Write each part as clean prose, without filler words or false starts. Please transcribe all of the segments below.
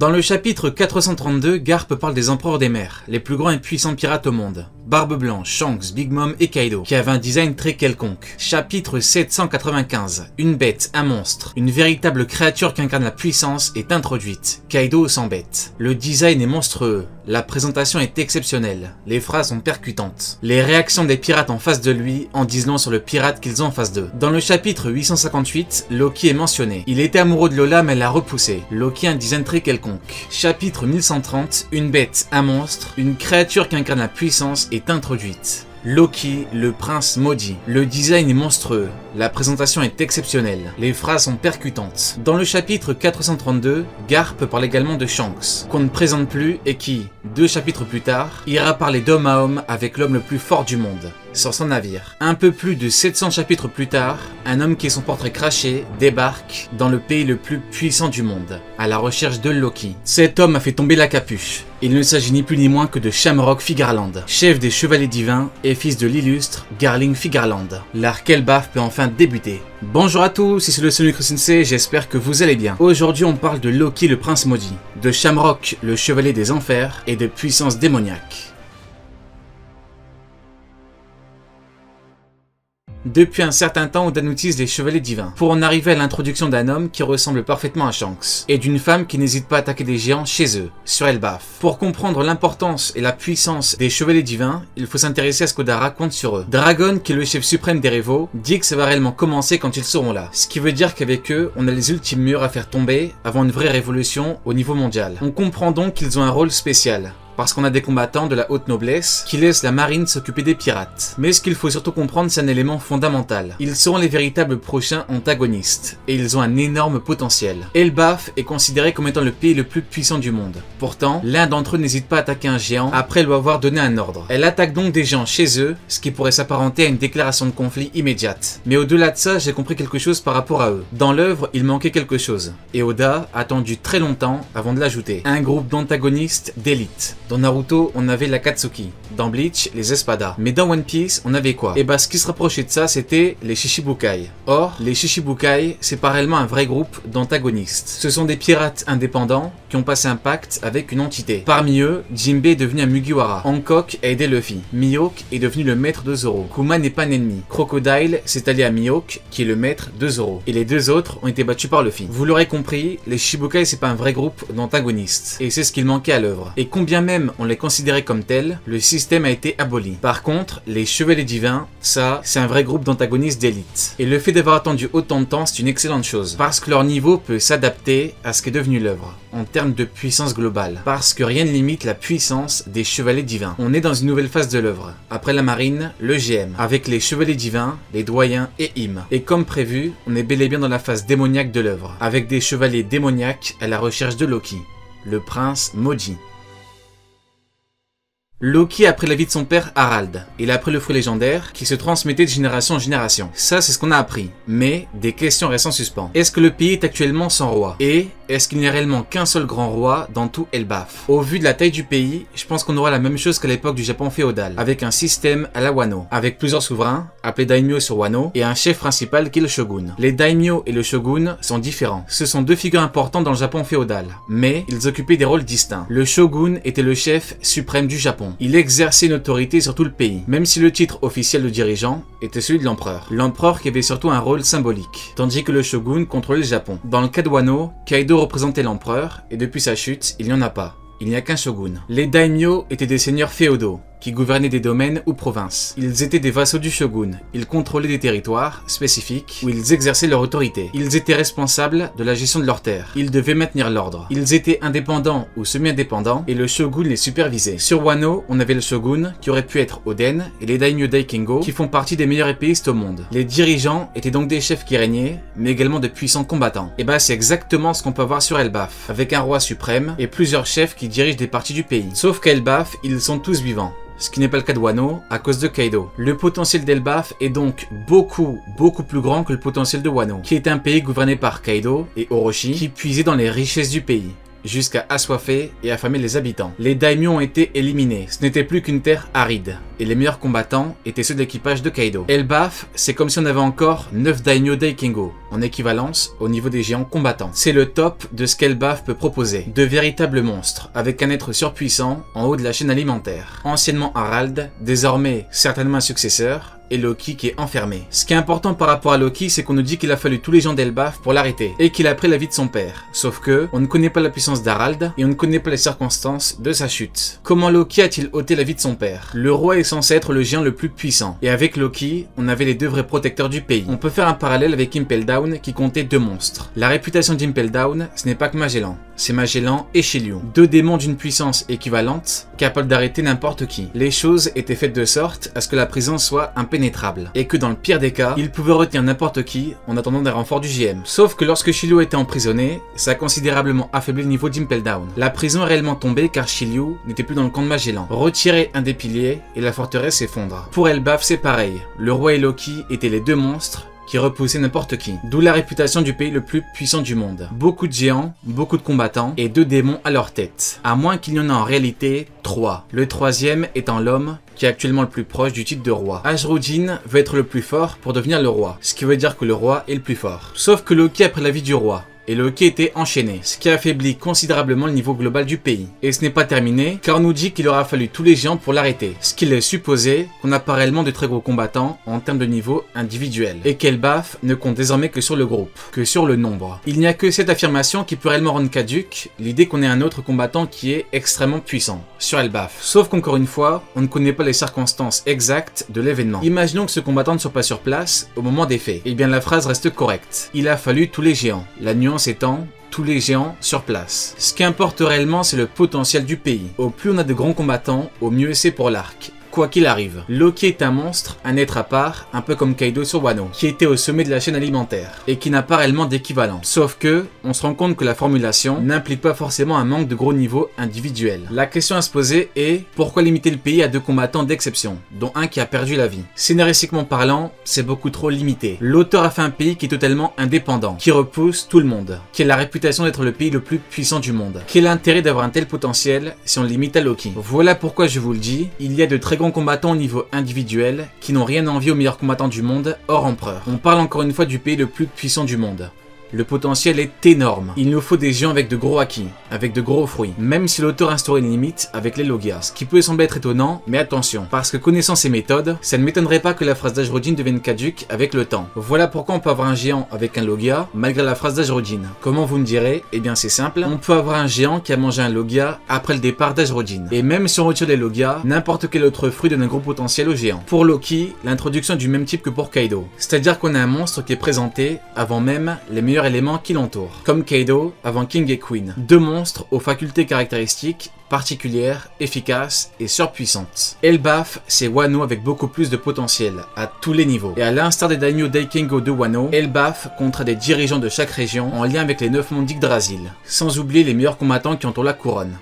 Dans le chapitre 432, Garp parle des empereurs des mers, les plus grands et puissants pirates au monde. Barbe Blanche, Shanks, Big Mom et Kaido, qui avaient un design très quelconque. Chapitre 795, une bête, un monstre, une véritable créature qui incarne la puissance est introduite. Kaido s'embête. Le design est monstrueux, la présentation est exceptionnelle, les phrases sont percutantes. Les réactions des pirates en face de lui en disent long sur le pirate qu'ils ont en face d'eux. Dans le chapitre 858, Loki est mentionné. Il était amoureux de Lola mais l'a repoussé. Loki a un design très quelconque. Chapitre 1130, une bête, un monstre, une créature qui incarne la puissance est introduite. Loki, le prince maudit. Le design est monstrueux, la présentation est exceptionnelle, les phrases sont percutantes. Dans le chapitre 432, Garp parle également de Shanks, qu'on ne présente plus et qui, 2 chapitres plus tard, ira parler d'homme à homme avec l'homme le plus fort du monde, sur son navire. Un peu plus de 700 chapitres plus tard, un homme qui est son portrait craché débarque dans le pays le plus puissant du monde, à la recherche de Loki. Cet homme a fait tomber la capuche. Il ne s'agit ni plus ni moins que de Shamrock Figarland, chef des Chevaliers Divins et fils de l'illustre Garling Figarland. L'arc Elbaf peut enfin débuter. Bonjour à tous, ici c'est le Sonic Sensei, j'espère que vous allez bien. Aujourd'hui on parle de Loki le prince maudit, de Shamrock le chevalier des enfers et de puissance démoniaque. Depuis un certain temps, Oda utilise les chevaliers divins pour en arriver à l'introduction d'un homme qui ressemble parfaitement à Shanks et d'une femme qui n'hésite pas à attaquer des géants chez eux, sur Elbaf. Pour comprendre l'importance et la puissance des chevaliers divins, il faut s'intéresser à ce qu'Oda raconte sur eux. Dragon, qui est le chef suprême des Revo, dit que ça va réellement commencer quand ils seront là. Ce qui veut dire qu'avec eux, on a les ultimes murs à faire tomber avant une vraie révolution au niveau mondial. On comprend donc qu'ils ont un rôle spécial, parce qu'on a des combattants de la haute noblesse qui laissent la marine s'occuper des pirates. Mais ce qu'il faut surtout comprendre, c'est un élément fondamental. Ils seront les véritables prochains antagonistes, et ils ont un énorme potentiel. Elbaf est considéré comme étant le pays le plus puissant du monde. Pourtant, l'un d'entre eux n'hésite pas à attaquer un géant après lui avoir donné un ordre. Elle attaque donc des géants chez eux, ce qui pourrait s'apparenter à une déclaration de conflit immédiate. Mais au-delà de ça, j'ai compris quelque chose par rapport à eux. Dans l'œuvre, il manquait quelque chose, et Oda a attendu très longtemps avant de l'ajouter. Un groupe d'antagonistes d'élite. Dans Naruto, on avait l'Akatsuki. Dans Bleach, les Espada. Mais dans One Piece, on avait quoi? Et bah, ce qui se rapprochait de ça, c'était les Shichibukai. Or, les Shichibukai, c'est pas réellement un vrai groupe d'antagonistes. Ce sont des pirates indépendants qui ont passé un pacte avec une entité. Parmi eux, Jinbe est devenu un Mugiwara. Hancock a aidé Luffy. Mihawk est devenu le maître de Zoro. Kuma n'est pas un ennemi. Crocodile s'est allié à Mihawk, qui est le maître de Zoro. Et les deux autres ont été battus par Luffy. Vous l'aurez compris, les Shichibukai, c'est pas un vrai groupe d'antagonistes. Et c'est ce qu'il manquait à l'œuvre. Et combien même on les considérait comme tels, le système a été aboli. Par contre, les chevaliers divins, ça, c'est un vrai groupe d'antagonistes d'élite. Et le fait d'avoir attendu autant de temps, c'est une excellente chose. Parce que leur niveau peut s'adapter à ce qu'est devenu l'œuvre, en termes de puissance globale. Parce que rien ne limite la puissance des chevaliers divins. On est dans une nouvelle phase de l'œuvre. Après la marine, le GM, avec les chevaliers divins, les doyens et Im. Et comme prévu, on est bel et bien dans la phase démoniaque de l'œuvre, avec des chevaliers démoniaques à la recherche de Loki, le prince maudit. Loki a pris la vie de son père Harald. Il a pris le fruit légendaire qui se transmettait de génération en génération. Ça, c'est ce qu'on a appris. Mais des questions restent en suspens. Est-ce que le pays est actuellement sans roi? Et est-ce qu'il n'y a réellement qu'un seul grand roi dans tout Elbaf? Au vu de la taille du pays, je pense qu'on aura la même chose qu'à l'époque du Japon féodal, avec un système à la Wano, avec plusieurs souverains, appelés daimyo sur Wano, et un chef principal qui est le shogun. Les daimyo et le shogun sont différents. Ce sont deux figures importantes dans le Japon féodal, mais ils occupaient des rôles distincts. Le shogun était le chef suprême du Japon. Il exerçait une autorité sur tout le pays, même si le titre officiel de dirigeant était celui de l'empereur. L'empereur qui avait surtout un rôle symbolique, tandis que le shogun contrôlait le Japon. Dans le cas de Wano, Kaido représentait l'empereur, et depuis sa chute, il n'y en a pas. Il n'y a qu'un shogun. Les daimyo étaient des seigneurs féodaux, qui gouvernaient des domaines ou provinces. Ils étaient des vassaux du shogun. Ils contrôlaient des territoires spécifiques où ils exerçaient leur autorité. Ils étaient responsables de la gestion de leurs terres. Ils devaient maintenir l'ordre. Ils étaient indépendants ou semi-indépendants et le shogun les supervisait. Sur Wano, on avait le shogun qui aurait pu être Oden et les daimyo daikingo qui font partie des meilleurs épéistes au monde. Les dirigeants étaient donc des chefs qui régnaient, mais également de puissants combattants. Et bah c'est exactement ce qu'on peut voir sur Elbaf, avec un roi suprême et plusieurs chefs qui dirigent des parties du pays. Sauf qu'à Elbaf, ils sont tous vivants. Ce qui n'est pas le cas de Wano à cause de Kaido. Le potentiel d'Elbaf est donc beaucoup plus grand que le potentiel de Wano, qui est un pays gouverné par Kaido et Orochi qui puisait dans les richesses du pays. jusqu'à assoiffer et affamer les habitants. Les daimyo ont été éliminés, ce n'était plus qu'une terre aride, et les meilleurs combattants étaient ceux de l'équipage de Kaido. Elbaf, c'est comme si on avait encore 9 daimyo Daikengo, en équivalence au niveau des géants combattants. C'est le top de ce qu'Elbaf peut proposer, de véritables monstres, avec un être surpuissant en haut de la chaîne alimentaire. Anciennement Harald, désormais certainement un successeur, et Loki qui est enfermé. Ce qui est important par rapport à Loki, c'est qu'on nous dit qu'il a fallu tous les gens d'Elbaf pour l'arrêter, et qu'il a pris la vie de son père. Sauf que, on ne connaît pas la puissance d'Harald, et on ne connaît pas les circonstances de sa chute. Comment Loki a-t-il ôté la vie de son père? Le roi est censé être le géant le plus puissant, et avec Loki, on avait les deux vrais protecteurs du pays. On peut faire un parallèle avec Impel Down qui comptait 2 monstres. La réputation d'Impel Down, ce n'est pas que Magellan, c'est Magellan et Shiryu. 2 démons d'une puissance équivalente, capables d'arrêter n'importe qui. Les choses étaient faites de sorte à ce que la prison soit impénétrable, et que dans le pire des cas, ils pouvaient retenir n'importe qui en attendant des renforts du GM. Sauf que lorsque Shiryu était emprisonné, ça a considérablement affaibli le niveau d'Impel Down. La prison est réellement tombée car Shiryu n'était plus dans le camp de Magellan. Retirer un des piliers et la forteresse s'effondre. Pour Elbaf, c'est pareil. Le roi et Loki étaient les 2 monstres qui repoussait n'importe qui. D'où la réputation du pays le plus puissant du monde. Beaucoup de géants, beaucoup de combattants et 2 démons à leur tête. À moins qu'il y en ait en réalité 3. Le 3e étant l'homme qui est actuellement le plus proche du titre de roi. Ashrudin veut être le plus fort pour devenir le roi. Ce qui veut dire que le roi est le plus fort. Sauf que Loki a pris la vie du roi. Et Loki était enchaîné, ce qui affaiblit considérablement le niveau global du pays. Et ce n'est pas terminé, car on nous dit qu'il aura fallu tous les géants pour l'arrêter, ce qui laisse supposer qu'on n'a pas réellement de très gros combattants en termes de niveau individuel, et qu'Elbaf ne compte désormais que sur le groupe, que sur le nombre. Il n'y a que cette affirmation qui peut réellement rendre caduque l'idée qu'on ait un autre combattant qui est extrêmement puissant, sur Elbaf. Sauf qu'encore une fois, on ne connaît pas les circonstances exactes de l'événement. Imaginons que ce combattant ne soit pas sur place au moment des faits. Eh bien la phrase reste correcte. Il a fallu tous les géants. La nuance étant tous les géants sur place. Ce qui importe réellement, c'est le potentiel du pays. Au plus on a de grands combattants, au mieux c'est pour l'arc. Quoi qu'il arrive, Loki est un monstre, un être à part, un peu comme Kaido sur Wano, qui était au sommet de la chaîne alimentaire, et qui n'a pas réellement d'équivalent. Sauf que, on se rend compte que la formulation n'implique pas forcément un manque de gros niveaux individuels. La question à se poser est, pourquoi limiter le pays à 2 combattants d'exception, dont un qui a perdu la vie? Scénaristiquement parlant, c'est beaucoup trop limité. L'auteur a fait un pays qui est totalement indépendant, qui repousse tout le monde, qui a la réputation d'être le pays le plus puissant du monde. Quel intérêt d'avoir un tel potentiel si on le limite à Loki? Voilà pourquoi je vous le dis, il y a de très grands combattants au niveau individuel qui n'ont rien à envier aux meilleurs combattants du monde hors empereur. On parle encore une fois du pays le plus puissant du monde. Le potentiel est énorme. Il nous faut des géants avec de gros acquis, avec de gros fruits, même si l'auteur instaure une limite avec les Logias, ce qui peut sembler être étonnant, mais attention, parce que connaissant ses méthodes, ça ne m'étonnerait pas que la phrase d'Ashrudin devienne caduque avec le temps. Voilà pourquoi on peut avoir un géant avec un Logia, malgré la phrase d'Ashrudin. Comment vous me direz? Eh bien c'est simple, on peut avoir un géant qui a mangé un Logia après le départ d'Ashrudin. Et même si on retire les Logias, n'importe quel autre fruit donne un gros potentiel au géant. Pour Loki, l'introduction est du même type que pour Kaido, c'est-à-dire qu'on a un monstre qui est présenté avant même les meilleurs éléments qui l'entourent, comme Kaido avant King et Queen. 2 monstres aux facultés caractéristiques particulières, efficaces et surpuissantes. Elbaf, c'est Wano avec beaucoup plus de potentiel, à tous les niveaux. Et à l'instar des daimyo Daikengo de Wano, Elbaf comptera des dirigeants de chaque région en lien avec les 9 mondes d'Yggdrasil, sans oublier les meilleurs combattants qui entourent la couronne.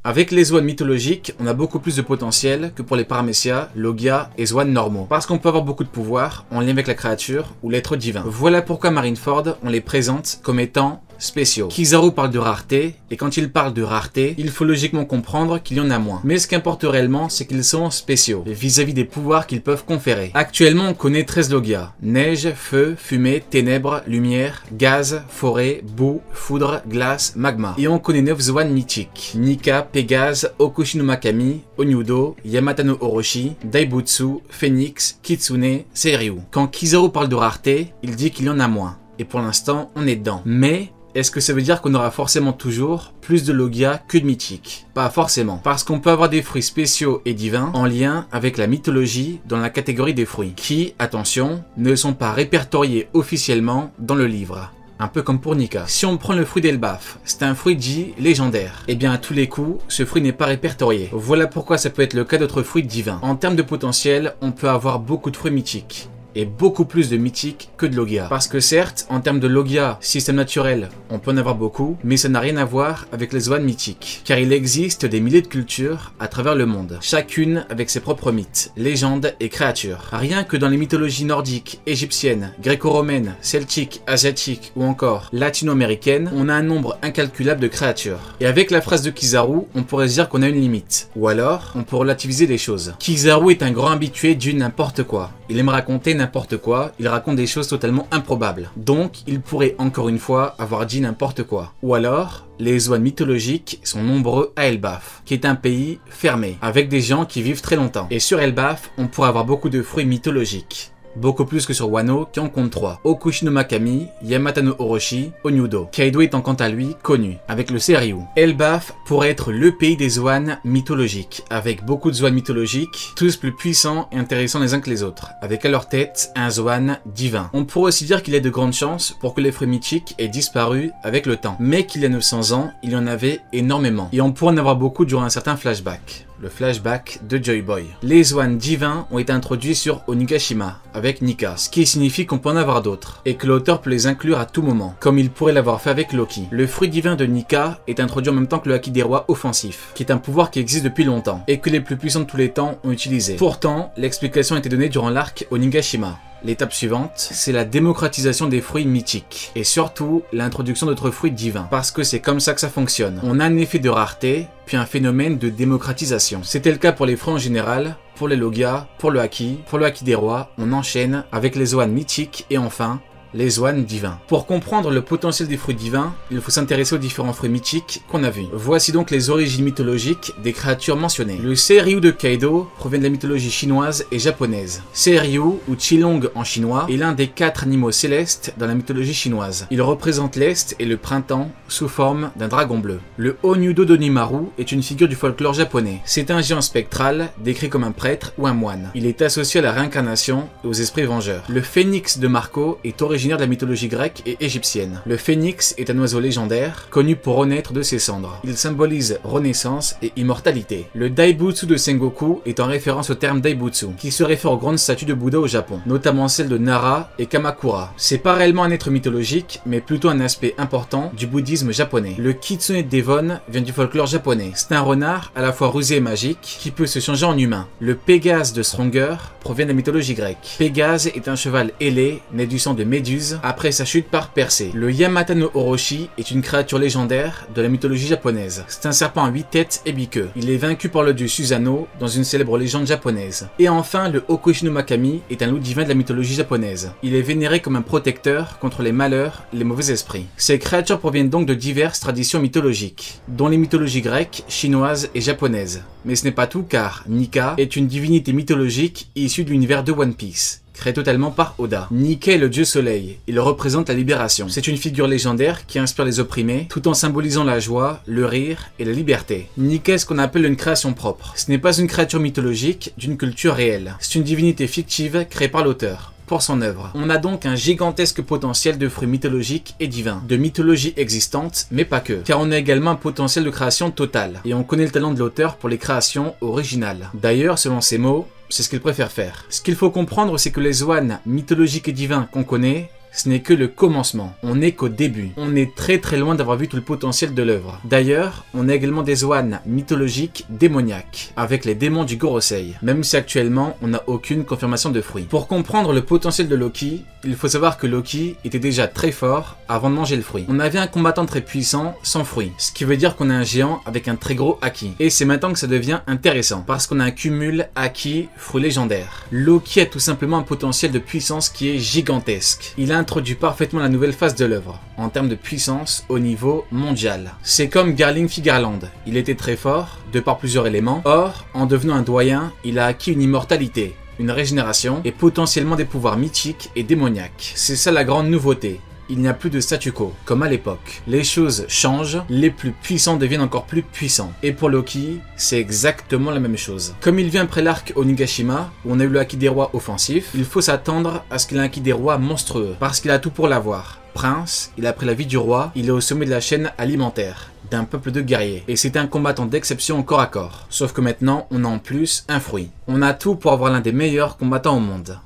Avec les Zoan mythologiques, on a beaucoup plus de potentiel que pour les Paramecia, Logia et Zoan normaux, parce qu'on peut avoir beaucoup de pouvoir en lien avec la créature ou l'être divin. Voilà pourquoi Marineford, on les présente comme étant spéciaux. Kizaru parle de rareté, et quand il parle de rareté, il faut logiquement comprendre qu'il y en a moins. Mais ce qui importe réellement, c'est qu'ils sont spéciaux, vis-à-vis des pouvoirs qu'ils peuvent conférer. Actuellement, on connaît 13 Logia. Neige, feu, fumée, ténèbres, lumière, gaz, forêt, boue, foudre, glace, magma. Et on connaît 9 Zoan mythiques. Nika, Pégase, Okushi no Makami, Onyudo, Yamata no Orochi, Daibutsu, Phoenix, Kitsune, Seiryu. Quand Kizaru parle de rareté, il dit qu'il y en a moins. Et pour l'instant, on est dedans. Mais est-ce que ça veut dire qu'on aura forcément toujours plus de Logia que de mythiques? Pas forcément, parce qu'on peut avoir des fruits spéciaux et divins en lien avec la mythologie dans la catégorie des fruits, qui, attention, ne sont pas répertoriés officiellement dans le livre. Un peu comme pour Nika. Si on prend le fruit d'Elbaf, c'est un fruit dit légendaire. Et bien à tous les coups, ce fruit n'est pas répertorié. Voilà pourquoi ça peut être le cas d'autres fruits divins. En termes de potentiel, on peut avoir beaucoup de fruits mythiques. et beaucoup plus de mythiques que de Logia. Parce que certes, en termes de Logia, système naturel, on peut en avoir beaucoup, mais ça n'a rien à voir avec les Zoan mythiques. Car il existe des milliers de cultures à travers le monde, chacune avec ses propres mythes, légendes et créatures. Rien que dans les mythologies nordiques, égyptiennes, gréco-romaines, celtiques, asiatiques ou encore latino-américaines, on a un nombre incalculable de créatures. Et avec la phrase de Kizaru, on pourrait se dire qu'on a une limite. Ou alors, on peut relativiser les choses. Kizaru est un grand habitué du n'importe quoi. Il aime raconter n'importe quoi, il raconte des choses totalement improbables. Donc, il pourrait encore une fois avoir dit n'importe quoi. Ou alors, les Zoan mythologiques sont nombreux à Elbaf, qui est un pays fermé, avec des gens qui vivent très longtemps. Et sur Elbaf, on pourrait avoir beaucoup de fruits mythologiques. Beaucoup plus que sur Wano qui en compte 3. Okushi no Makami, Yamata no Orochi, Onyudo. Kaido étant quant à lui connu, avec le Seiryu. Elbaf pourrait être le pays des Zoan mythologiques, avec beaucoup de Zoan mythologiques, tous plus puissants et intéressants les uns que les autres, avec à leur tête un Zoan divin. On pourrait aussi dire qu'il y a de grandes chances pour que les fruits mythiques aient disparu avec le temps, mais qu'il y a 900 ans, il y en avait énormément, et on pourrait en avoir beaucoup durant un certain flashback. Le flashback de Joy Boy. Les Zoan divins ont été introduits sur Onigashima, avec Nika, ce qui signifie qu'on peut en avoir d'autres, et que l'auteur peut les inclure à tout moment, comme il pourrait l'avoir fait avec Loki. Le fruit divin de Nika est introduit en même temps que le Haki des rois offensif, qui est un pouvoir qui existe depuis longtemps, et que les plus puissants de tous les temps ont utilisé. Pourtant, l'explication a été donnée durant l'arc Onigashima. L'étape suivante, c'est la démocratisation des fruits mythiques, et surtout l'introduction d'autres fruits divins, parce que c'est comme ça que ça fonctionne. On a un effet de rareté, puis un phénomène de démocratisation. C'était le cas pour les fruits en général, pour les Logia, pour le Haki des rois, on enchaîne avec les Zoan mythiques, et enfin, les Zoan divins. Pour comprendre le potentiel des fruits divins, il faut s'intéresser aux différents fruits mythiques qu'on a vus. Voici donc les origines mythologiques des créatures mentionnées. Le Seiryu de Kaido provient de la mythologie chinoise et japonaise. Seiryu, ou Qilong en chinois, est l'un des 4 animaux célestes dans la mythologie chinoise. Il représente l'Est et le printemps sous forme d'un dragon bleu. Le Onyudo d'Onimaru est une figure du folklore japonais. C'est un géant spectral, décrit comme un prêtre ou un moine. Il est associé à la réincarnation et aux esprits vengeurs. Le phénix de Marco est originaire de la mythologie grecque et égyptienne. Le phénix est un oiseau légendaire, connu pour renaître de ses cendres. Il symbolise renaissance et immortalité. Le Daibutsu de Sengoku est en référence au terme Daibutsu, qui se réfère aux grandes statues de Bouddha au Japon, notamment celles de Nara et Kamakura. C'est pas réellement un être mythologique, mais plutôt un aspect important du bouddhisme japonais. Le Kitsune Devon vient du folklore japonais. C'est un renard à la fois rusé et magique, qui peut se changer en humain. Le Pégase de Stronger provient de la mythologie grecque. Pégase est un cheval ailé, né du sang de Méduse, après sa chute par Persée. Le Yamata no Orochi est une créature légendaire de la mythologie japonaise. C'est un serpent à 8 têtes et biqueux. Il est vaincu par le dieu Susanoo dans une célèbre légende japonaise. Et enfin, le Okushi no Makami est un loup divin de la mythologie japonaise. Il est vénéré comme un protecteur contre les malheurs et les mauvais esprits. Ces créatures proviennent donc de diverses traditions mythologiques, dont les mythologies grecques, chinoises et japonaises. Mais ce n'est pas tout, car Nika est une divinité mythologique issue de l'univers de One Piece, créé totalement par Oda. Nika est le dieu soleil, il représente la libération. C'est une figure légendaire qui inspire les opprimés, tout en symbolisant la joie, le rire et la liberté. Nika est ce qu'on appelle une création propre. Ce n'est pas une créature mythologique d'une culture réelle. C'est une divinité fictive créée par l'auteur pour son œuvre. On a donc un gigantesque potentiel de fruits mythologiques et divins, de mythologie existante, mais pas que, car on a également un potentiel de création totale, et on connaît le talent de l'auteur pour les créations originales. D'ailleurs, selon ses mots, c'est ce qu'il préfère faire. Ce qu'il faut comprendre, c'est que les Zoan mythologiques et divins qu'on connaît, ce n'est que le commencement, on n'est qu'au début. On est très loin d'avoir vu tout le potentiel de l'œuvre. D'ailleurs, on a également des Zoan mythologiques démoniaques, avec les démons du Gorosei, même si actuellement on n'a aucune confirmation de fruits. Pour comprendre le potentiel de Loki, il faut savoir que Loki était déjà très fort avant de manger le fruit. On avait un combattant très puissant sans fruit, ce qui veut dire qu'on a un géant avec un très gros haki. Et c'est maintenant que ça devient intéressant, parce qu'on a un cumul haki fruit légendaire. Loki a tout simplement un potentiel de puissance qui est gigantesque. Il a introduit parfaitement la nouvelle phase de l'œuvre, en termes de puissance au niveau mondial. C'est comme Garling Figarland, il était très fort, de par plusieurs éléments, or, en devenant un doyen, il a acquis une immortalité, une régénération, et potentiellement des pouvoirs mythiques et démoniaques. C'est ça la grande nouveauté. Il n'y a plus de statu quo, comme à l'époque. Les choses changent, les plus puissants deviennent encore plus puissants. Et pour Loki, c'est exactement la même chose. Comme il vient après l'arc Onigashima, où on a eu le haki des rois offensif, il faut s'attendre à ce qu'il ait un haki des rois monstrueux, parce qu'il a tout pour l'avoir. Prince, il a pris la vie du roi, il est au sommet de la chaîne alimentaire, d'un peuple de guerriers. Et c'est un combattant d'exception au corps à corps. Sauf que maintenant, on a en plus un fruit. On a tout pour avoir l'un des meilleurs combattants au monde.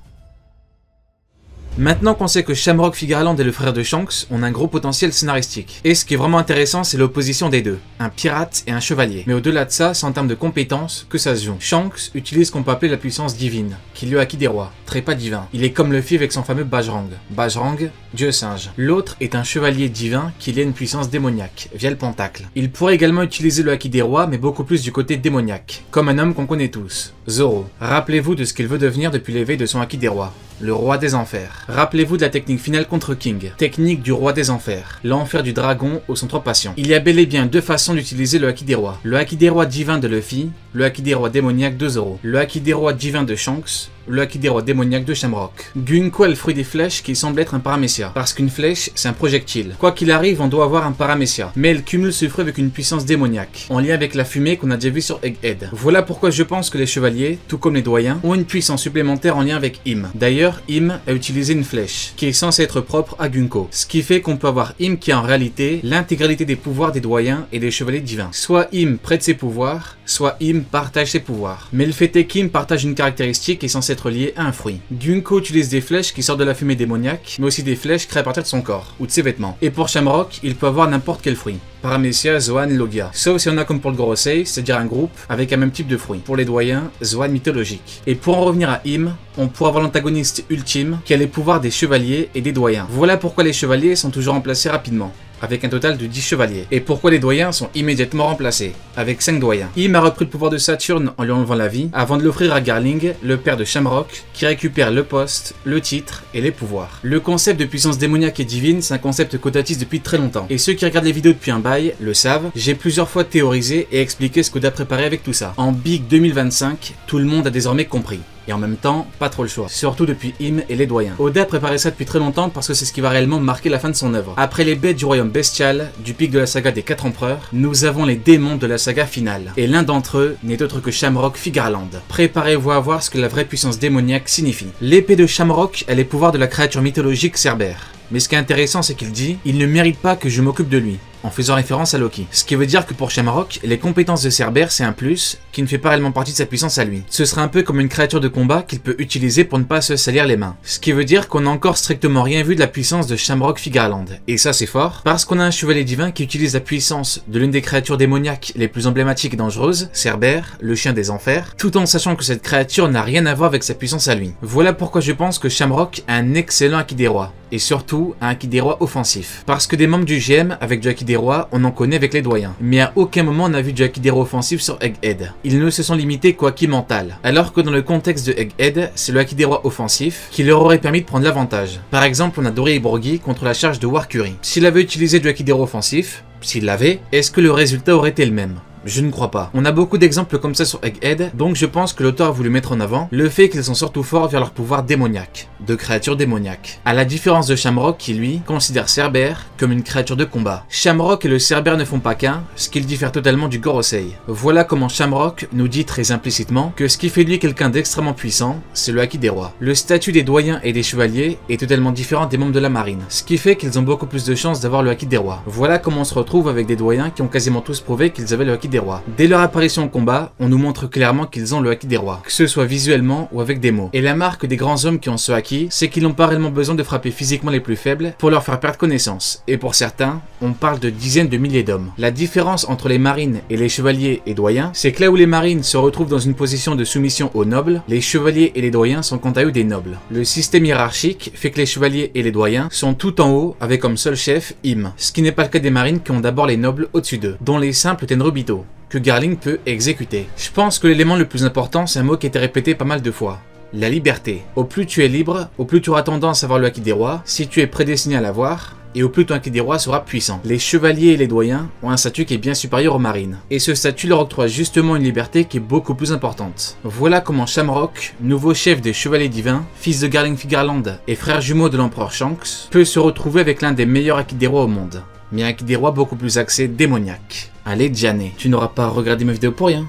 Maintenant qu'on sait que Shamrock Figarland est le frère de Shanks, on a un gros potentiel scénaristique. Et ce qui est vraiment intéressant, c'est l'opposition des deux, un pirate et un chevalier. Mais au-delà de ça, c'est en termes de compétences que ça se joue. Shanks utilise ce qu'on peut appeler la puissance divine, qui lui a acquis des rois, trépas divin. Il est comme Luffy avec son fameux Bajrang. Bajrang, dieu singe. L'autre est un chevalier divin qui lie une puissance démoniaque, via le pentacle. Il pourrait également utiliser le haki des rois, mais beaucoup plus du côté démoniaque, comme un homme qu'on connaît tous, Zoro. Rappelez-vous de ce qu'il veut devenir depuis l'éveil de son haki des rois, le roi des enfers. Rappelez-vous de la technique finale contre King, technique du roi des enfers, l'enfer du dragon aux 103 passions. Il y a bel et bien deux façons d'utiliser le haki des rois. Le haki des rois divin de Luffy, le haki des rois démoniaque de Zoro, le haki des rois divin de Shanks, le haki des rois démoniaque de Shamrock. Gunko est le fruit des flèches qui semble être un paramécia, parce qu'une flèche c'est un projectile. Quoi qu'il arrive, on doit avoir un paramécia, mais elle cumule ce fruit avec une puissance démoniaque, en lien avec la fumée qu'on a déjà vu sur Egghead. Voilà pourquoi je pense que les chevaliers, tout comme les doyens, ont une puissance supplémentaire en lien avec Im. D'ailleurs, Im a utilisé une flèche, qui est censée être propre à Gunko, ce qui fait qu'on peut avoir Im qui a en réalité l'intégralité des pouvoirs des doyens et des chevaliers divins. Soit Im prête ses pouvoirs, soit Im partage ses pouvoirs. Mais le fait est qu'Im partage une caractéristique qui est censée être liée à un fruit. Gunko utilise des flèches qui sortent de la fumée démoniaque, mais aussi des flèches créées à partir de son corps, ou de ses vêtements. Et pour Shamrock, il peut avoir n'importe quel fruit. Paramecia, Zoan, Logia. Sauf si on a comme pour le Gorosei, c'est-à-dire un groupe avec un même type de fruit. Pour les doyens, Zoan mythologique. Et pour en revenir à Im, on pourra avoir l'antagoniste ultime qui a les pouvoirs des chevaliers et des doyens. Voilà pourquoi les chevaliers sont toujours remplacés rapidement, avec un total de 10 chevaliers. Et pourquoi les doyens sont immédiatement remplacés, avec 5 doyens. Im a repris le pouvoir de Saturne en lui enlevant la vie, avant de l'offrir à Garling, le père de Shamrock, qui récupère le poste, le titre et les pouvoirs. Le concept de puissance démoniaque et divine, c'est un concept que Kodatis depuis très longtemps. Et ceux qui regardent les vidéos depuis un bail le savent, j'ai plusieurs fois théorisé et expliqué ce qu'Oda a préparé avec tout ça. En Big 2025, tout le monde a désormais compris. Et en même temps, pas trop le choix. Surtout depuis Im et les doyens. Oda a préparé ça depuis très longtemps parce que c'est ce qui va réellement marquer la fin de son œuvre. Après les bêtes du royaume bestial, du pic de la saga des 4 empereurs, nous avons les démons de la saga finale. Et l'un d'entre eux n'est autre que Shamrock Figarland. Préparez-vous à voir ce que la vraie puissance démoniaque signifie. L'épée de Shamrock a les pouvoirs de la créature mythologique Cerbère. Mais ce qui est intéressant, c'est qu'il dit « Il ne mérite pas que je m'occupe de lui », en faisant référence à Loki. Ce qui veut dire que pour Shamrock, les compétences de Cerbère, c'est un plus qui ne fait pas réellement partie de sa puissance à lui. Ce serait un peu comme une créature de combat qu'il peut utiliser pour ne pas se salir les mains. Ce qui veut dire qu'on n'a encore strictement rien vu de la puissance de Shamrock Figarland. Et ça c'est fort, parce qu'on a un chevalier divin qui utilise la puissance de l'une des créatures démoniaques les plus emblématiques et dangereuses, Cerbère, le chien des enfers, tout en sachant que cette créature n'a rien à voir avec sa puissance à lui. Voilà pourquoi je pense que Shamrock a un excellent haki des rois. Et surtout, un haki des rois offensif. Parce que des membres du GM avec du haki des rois, on en connaît avec les doyens. Mais à aucun moment on n'a vu du haki des rois offensif sur Egghead. Ils ne se sont limités qu'au haki mental. Alors que dans le contexte de Egghead, c'est le haki des rois offensif qui leur aurait permis de prendre l'avantage. Par exemple, on a Dory et Borghi contre la charge de Warcury. S'il avait utilisé du haki des rois offensif, s'il l'avait, est-ce que le résultat aurait été le même ? Je ne crois pas. On a beaucoup d'exemples comme ça sur Egghead, donc je pense que l'auteur a voulu mettre en avant le fait qu'ils sont surtout forts vers leur pouvoir démoniaque, de créatures démoniaques. À la différence de Shamrock qui, lui, considère Cerbère comme une créature de combat. Shamrock et le Cerbère ne font pas qu'un, ce qui le diffère totalement du Gorosei. Voilà comment Shamrock nous dit très implicitement que ce qui fait de lui quelqu'un d'extrêmement puissant, c'est le haki des rois. Le statut des doyens et des chevaliers est totalement différent des membres de la marine, ce qui fait qu'ils ont beaucoup plus de chances d'avoir le haki des rois. Voilà comment on se retrouve avec des doyens qui ont quasiment tous prouvé qu'ils avaient le haki des rois. Dès leur apparition au combat, on nous montre clairement qu'ils ont le haki des rois, que ce soit visuellement ou avec des mots. Et la marque des grands hommes qui ont ce haki, c'est qu'ils n'ont pas réellement besoin de frapper physiquement les plus faibles pour leur faire perdre connaissance. Et pour certains, on parle de dizaines de milliers d'hommes. La différence entre les marines et les chevaliers et doyens, c'est que là où les marines se retrouvent dans une position de soumission aux nobles, les chevaliers et les doyens sont quant à eux des nobles. Le système hiérarchique fait que les chevaliers et les doyens sont tout en haut avec comme seul chef Im, ce qui n'est pas le cas des marines qui ont d'abord les nobles au-dessus d'eux, dont les simples Tenryubito, que Garling peut exécuter. Je pense que l'élément le plus important, c'est un mot qui a été répété pas mal de fois. La liberté. Au plus tu es libre, au plus tu auras tendance à avoir le haki des rois, si tu es prédestiné à l'avoir, et au plus ton haki des rois sera puissant. Les chevaliers et les doyens ont un statut qui est bien supérieur aux marines. Et ce statut leur octroie justement une liberté qui est beaucoup plus importante. Voilà comment Shamrock, nouveau chef des chevaliers divins, fils de Garling Figarland et frère jumeau de l'empereur Shanks, peut se retrouver avec l'un des meilleurs haki des rois au monde. Mais un haki des rois beaucoup plus axé démoniaque. Allez Gianné, tu n'auras pas regardé mes vidéos pour rien.